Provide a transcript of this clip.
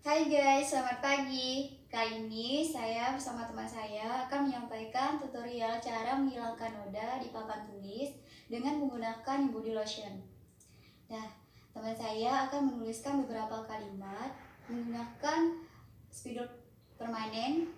Hai guys, selamat pagi. Kali ini saya bersama teman saya akan menyampaikan tutorial cara menghilangkan noda di papan tulis dengan menggunakan handbody lotion. Nah, teman saya akan menuliskan beberapa kalimat menggunakan spidol permanen